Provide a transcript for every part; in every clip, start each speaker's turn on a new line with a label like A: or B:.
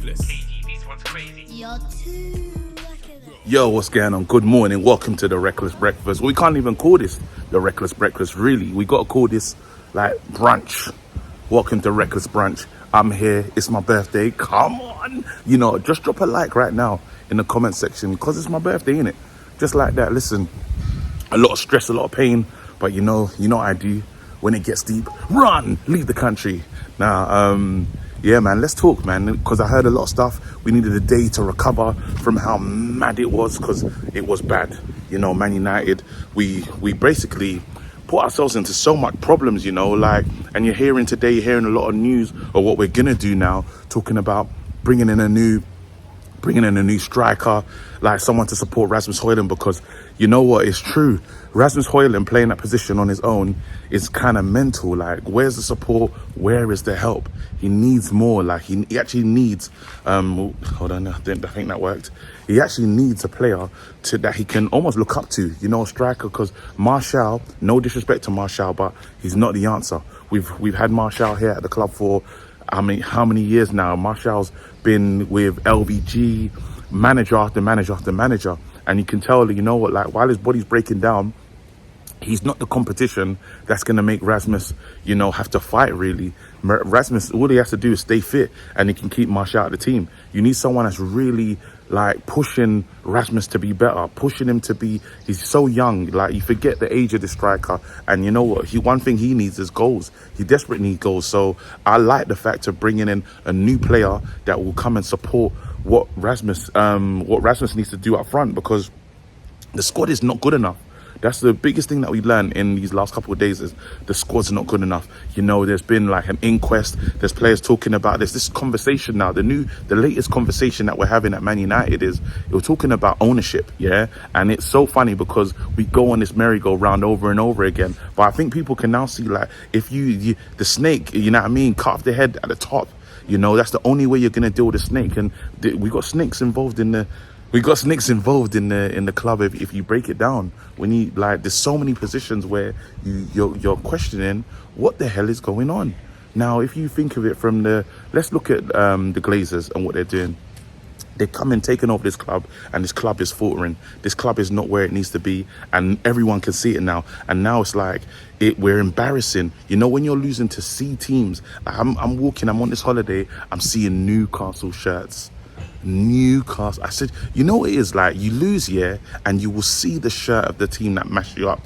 A: ruthless.
B: This one's crazy.
C: You're too
A: Yo, what's going on? Good morning. Welcome to the Reckless Breakfast. We can't even call this the Reckless Breakfast, really. We got to call this like brunch. Welcome to Reckless Brunch. I'm here. It's my birthday. Come on. You know, just drop a like right now in the comment section because it's my birthday, innit? Just like that. Listen, a lot of stress, a lot of pain, but you know what I do when it gets deep. Run, leave the country. Now, yeah, man, let's talk, man, because I heard a lot of stuff. We needed a day to recover from how mad it was, because it was bad. You know, Man United, we basically put ourselves into so much problems, you know, like, and you're hearing a lot of news of what we're gonna do now, talking about bringing in a new striker, like someone to support Rasmus Højlund, because you know what, it's true. Rasmus Højlund playing that position on his own is kind of mental. Like, where's the support? Where is the help? He needs more. Like, he actually needs, hold on, I think that worked. He actually needs a player that he can almost look up to, you know, a striker, because Martial, no disrespect to Martial, but he's not the answer. We've had Martial here at the club for, I mean, how many years now? Martial's been with LVG, manager after manager after manager. And you can tell, you know what, like, while his body's breaking down, he's not the competition that's going to make Rasmus, you know, have to fight, really. Rasmus, all he has to do is stay fit and he can keep Martial out of the team. You need someone that's really, like, pushing Rasmus to be better, pushing him to be, he's so young, like, you forget the age of the striker. And you know what, one thing he needs is goals. He desperately needs goals. So I like the fact of bringing in a new player that will come and support what Rasmus needs to do up front, because the squad is not good enough. That's the biggest thing that we learned in these last couple of days, is the squad's not good enough. You know, there's been like an inquest. There's players talking about this conversation now. The latest conversation that we're having at Man United is we're talking about ownership, yeah? And it's so funny because we go on this merry-go-round over and over again. But I think people can now see, like, if the snake, you know what I mean, cut off the head at the top, you know, that's the only way you're going to deal with a snake. And we got snakes involved in the club. If you break it down, when you, like, there's so many positions where you're questioning what the hell is going on. Now, if you think of it from let's look at the Glazers and what they're doing. They come and taking over this club, and this club is faltering. This club is not where it needs to be, and everyone can see it now. And now it's like we're embarrassing. You know, when you're losing to C teams. I'm on this holiday, I'm seeing Newcastle shirts. Newcastle. I said, you know what it is, like, you lose, yeah, and you will see the shirt of the team that mash you up.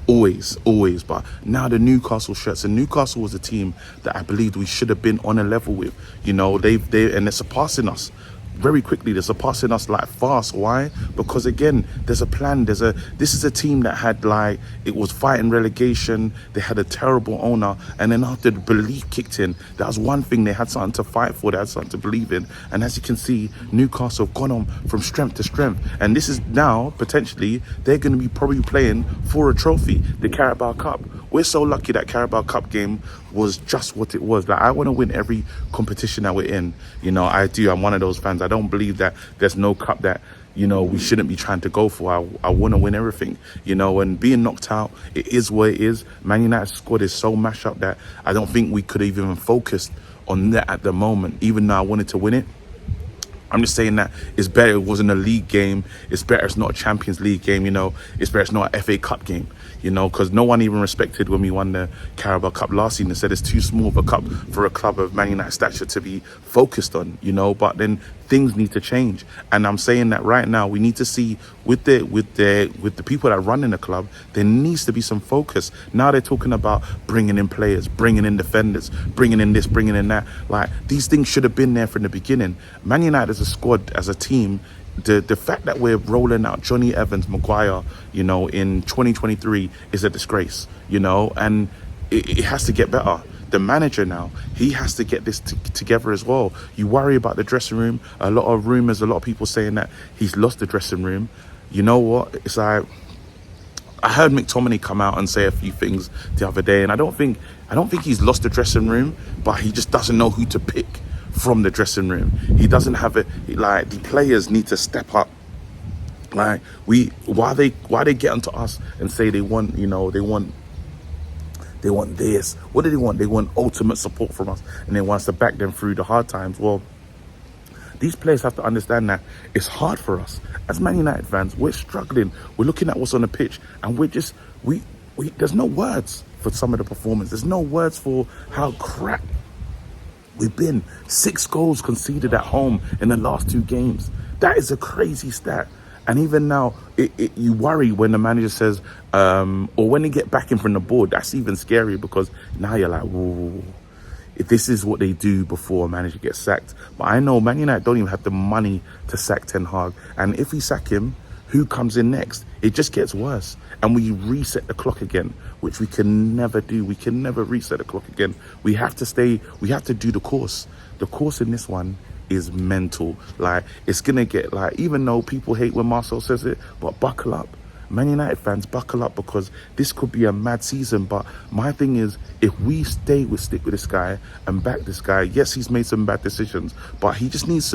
A: Always. But now the Newcastle shirts, and Newcastle was a team that I believed we should have been on a level with. You know, and they're surpassing us very quickly. They're surpassing us, like, fast. Why? Because again, there's a plan. This is a team that had, like, it was fighting relegation. They had a terrible owner, and then after the belief kicked in, that was one thing. They had something to fight for. They had something to believe in. And as you can see, Newcastle have gone on from strength to strength. And this is now potentially they're going to be probably playing for a trophy, the Carabao Cup. We're so lucky that Carabao Cup game was just what it was. Like, I want to win every competition that we're in. You know, I do. I'm one of those fans. I don't believe that there's no cup that, you know, we shouldn't be trying to go for. I want to win everything, you know, and being knocked out, it is what it is. Man United's squad is so mashed up that I don't think we could have even focused on that at the moment, even though I wanted to win it. I'm just saying that it's better it wasn't a league game. It's better it's not a Champions League game, you know. It's better it's not an FA Cup game, you know, because no one even respected when we won the Carabao Cup last season. They said it's too small of a cup for a club of Man United stature to be focused on, you know. But then things need to change, and I'm saying that right now we need to see with the people that run in the club, there needs to be some focus. Now they're talking about bringing in players, bringing in defenders, bringing in this, bringing in that. Like, these things should have been there from the beginning. Man United as a squad, as a team, the fact that we're rolling out Johnny Evans, Maguire, you know, in 2023 is a disgrace, you know, and it has to get better. The manager now, he has to get this together as well. You worry about the dressing room. A lot of rumours, a lot of people saying that he's lost the dressing room. You know what? It's like, I heard McTominay come out and say a few things the other day, and I don't think he's lost the dressing room, but he just doesn't know who to pick from the dressing room. He doesn't have it. Like, the players need to step up. Like, why they get onto us and say they want, you know, they want this. What do they want? They want ultimate support from us, and they want us to back them through the hard times. Well, These players have to understand that it's hard for us. As Man United fans, we're struggling. We're looking at what's on the pitch, and there's no words for some of the performance. There's no words for how crap we've been. 6 goals conceded at home in the last 2 games. That is a crazy stat. And even now, you worry when the manager says, or when they get back in from the board. That's even scary, because now you're like, whoa, if this is what they do before a manager gets sacked. But I know Man United don't even have the money to sack Ten Hag. And if we sack him, who comes in next? It just gets worse. And we reset the clock again, which we can never do. We can never reset the clock again. We have to do the course. The course in this one is mental. Like, it's gonna get, like, even though people hate when Marcel says it, but buckle up. Man United fans, buckle up, because this could be a mad season. But my thing is, if we stick with this guy and back this guy, yes, he's made some bad decisions, but he just needs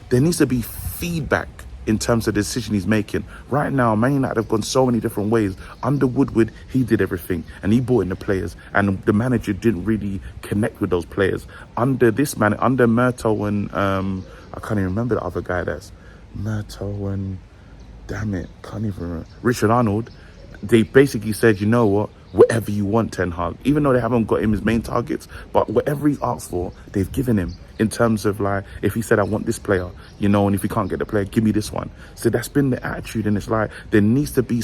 A: there needs to be feedback in terms of the decision he's making. Right now, Man United have gone so many different ways. Under Woodward, he did everything, and he brought in the players, and the manager didn't really connect with those players. Under this man, under Murto and, I can't even remember the other guy that's Murto and, damn it, can't even remember. Richard Arnold, they basically said, you know what, whatever you want, Ten Hag. Even though they haven't got him his main targets, but whatever he asked for, they've given him. In terms of, like, if he said, I want this player, you know, and if you can't get the player, give me this one. So that's been the attitude, and it's like, there needs to be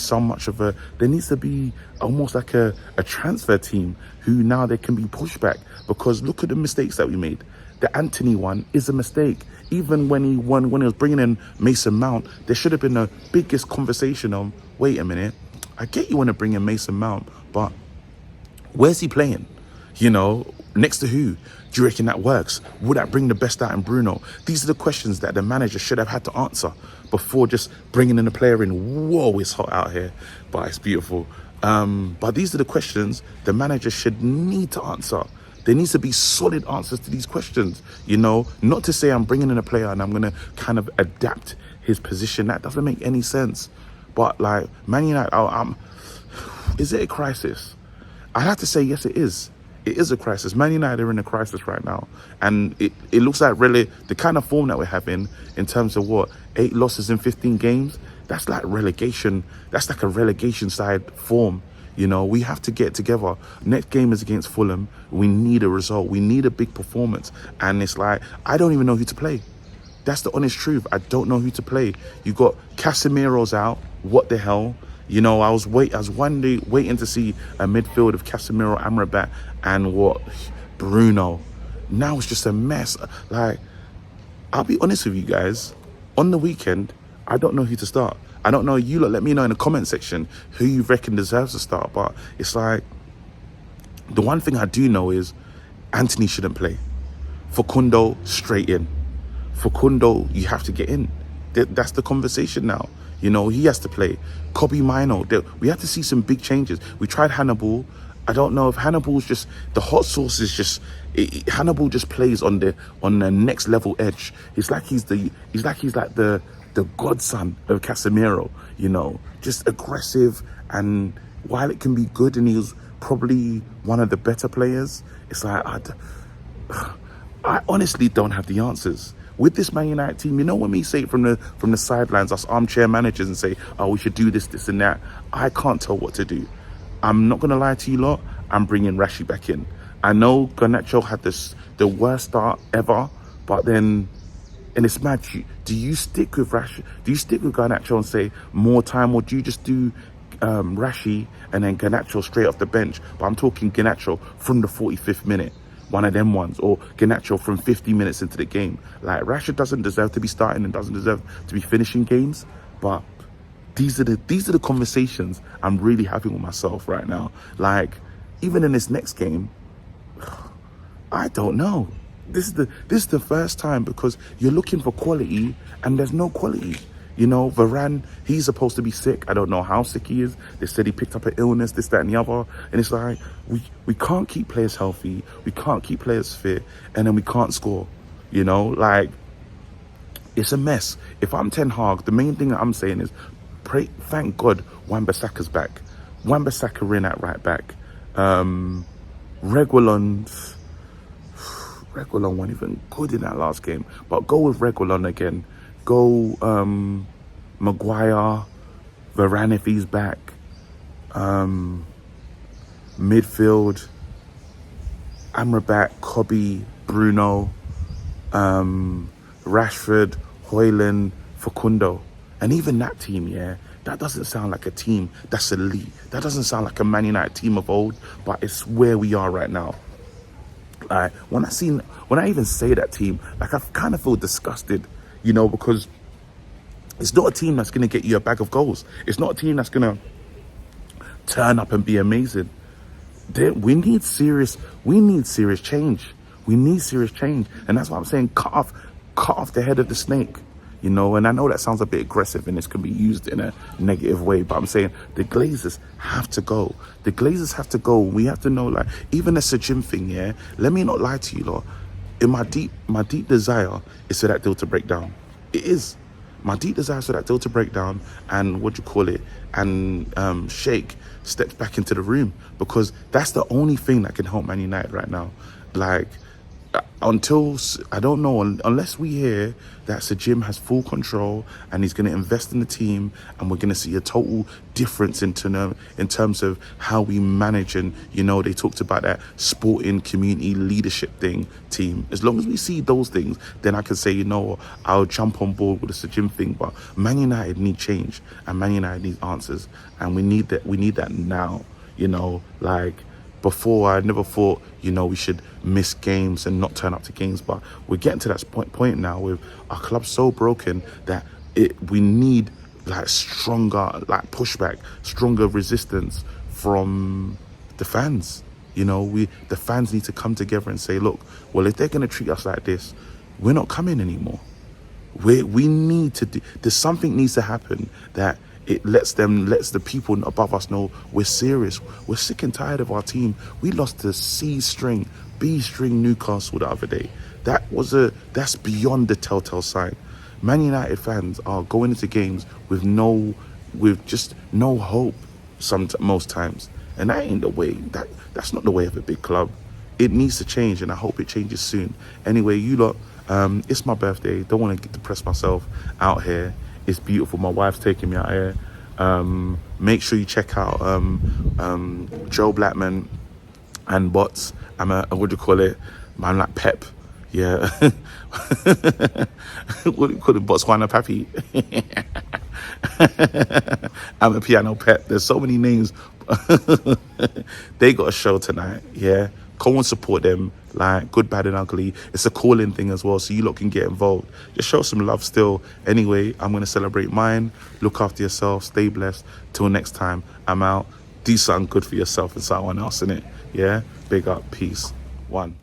A: almost like a transfer team who now they can be pushed back, because look at the mistakes that we made. The Anthony one is a mistake. Even when he was bringing in Mason Mount, there should have been the biggest conversation on, wait a minute, I get you want to bring in Mason Mount, but where's he playing? You know, next to who? Do you reckon that works? Would that bring the best out in Bruno? These are the questions that the manager should have had to answer before just bringing in a player in. Whoa, it's hot out here, but it's beautiful. But these are the questions the manager should need to answer. There needs to be solid answers to these questions, you know, not to say I'm bringing in a player and I'm going to kind of adapt his position. That doesn't make any sense. But, like, Man United, is it a crisis? I have to say, yes, it is. It is a crisis. Man United are in a crisis right now. And it looks like really the kind of form that we're having in terms of 8 losses in 15 games, that's like relegation. That's like a relegation side form. You know, we have to get together. Next game is against Fulham. We need a result. We need a big performance. And it's like, I don't even know who to play. That's the honest truth. I don't know who to play. You got Casemiro's out. What the hell? You know, I was one day waiting to see a midfield of Casemiro, Amrabat, and Bruno. Now it's just a mess. Like, I'll be honest with you guys. On the weekend, I don't know who to start. I don't know. You lot, let me know in the comment section who you reckon deserves to start. But it's like, the one thing I do know is Anthony shouldn't play. Facundo, straight in. Facundo, you have to get in. That's the conversation now. You know, he has to play. Kobe Mino, we have to see some big changes. We tried Hannibal. I don't know if Hannibal's just, the hot sauce is just, Hannibal just plays on the next level edge. It's like he's like the godson of Casemiro, you know, just aggressive. And while it can be good, and he was probably one of the better players, it's like, I honestly don't have the answers. With this Man United team, you know, when we say it from the sidelines, us armchair managers, and say, oh, we should do this, this and that, I can't tell what to do. I'm not going to lie to you lot, I'm bringing Rashi back in. I know Garnacho had the worst start ever, but then, and it's mad, do you stick with Rashi? Do you stick with Garnacho and say more time, or do you just do Rashi and then Garnacho straight off the bench? But I'm talking Garnacho from the 45th minute. One of them ones, or Garnacho from 50 minutes into the game. Like, Rashford doesn't deserve to be starting and doesn't deserve to be finishing games, but these are the conversations I'm really having with myself right now. Like, even in this next game, I don't know. This is the first time, because you're looking for quality and there's no quality. You know, Varane, he's supposed to be sick. I don't know how sick he is. They said he picked up an illness, this, that, and the other. And it's like, we can't keep players healthy. We can't keep players fit. And then we can't score. You know, like, it's a mess. If I'm Ten Hag, the main thing that I'm saying is, thank God Wan-Bissaka's back. Wan-Bissaka in at right back. Reguilon's Reguilon weren't even good in that last game. But go with Reguilon again. Go Maguire, Varane if he's back. Midfield, Amrabat, Kobe, Bruno, Rashford, Hoyland, Facundo. And even that team, yeah, that doesn't sound like a team that's elite. That doesn't sound like a Man United team of old, but it's where we are right now. Like, when I even say that team, like, I kind of feel disgusted, you know, because it's not a team that's going to get you a bag of goals. It's not a team that's going to turn up and be amazing. We need serious change. We need serious change. And that's why I'm saying cut off the head of the snake. You know, and I know that sounds a bit aggressive and this can be used in a negative way, but I'm saying the Glazers have to go. The Glazers have to go. We have to know, like, even the Sir Jim thing, yeah, let me not lie to you, lot. In my deep desire is for that deal to break down. It is. My deep desire is for that deal to break down and and Sheikh steps back into the room, because that's the only thing that can help Man United right now. Like, until, I don't know, unless we hear that Sir Jim has full control and he's going to invest in the team, and we're going to see a total difference in terms of how we manage. And, you know, they talked about that sporting community leadership team. As long as we see those things, then I can say, you know, I'll jump on board with the Sir Jim thing. But Man United need change, and Man United needs answers, and we need that now. You know, like, before, I never thought, you know, we should miss games and not turn up to games, but we're getting to that point now with our club so broken that we need, like, stronger, like, pushback, stronger resistance from the fans. You know, the fans need to come together and say, look, well, if they're going to treat us like this, we're not coming anymore. We need to there's something needs to happen that it lets the people above us know we're serious. We're sick and tired of our team. We lost to B string Newcastle the other day. That's beyond the telltale sign. Man United fans are going into games with just no hope most times. And that ain't the way. That's not the way of a big club. It needs to change, and I hope it changes soon. Anyway, you lot, it's my birthday. Don't want to depress myself out here. It's beautiful. My wife's taking me out here. Make sure you check out Joe Blackman and Bots. I'm what do you call it? I'm like Pep. Yeah. What do you call it? Botswana Pappy. I'm a piano Pep. There's so many names. They got a show tonight. Yeah. Go and support them, like, good, bad and ugly. It's a call-in thing as well, so you lot can get involved. Just show some love still. Anyway, I'm going to celebrate mine. Look after yourself. Stay blessed. Till next time, I'm out. Do something good for yourself and someone else, innit? Yeah? Big up. Peace. One.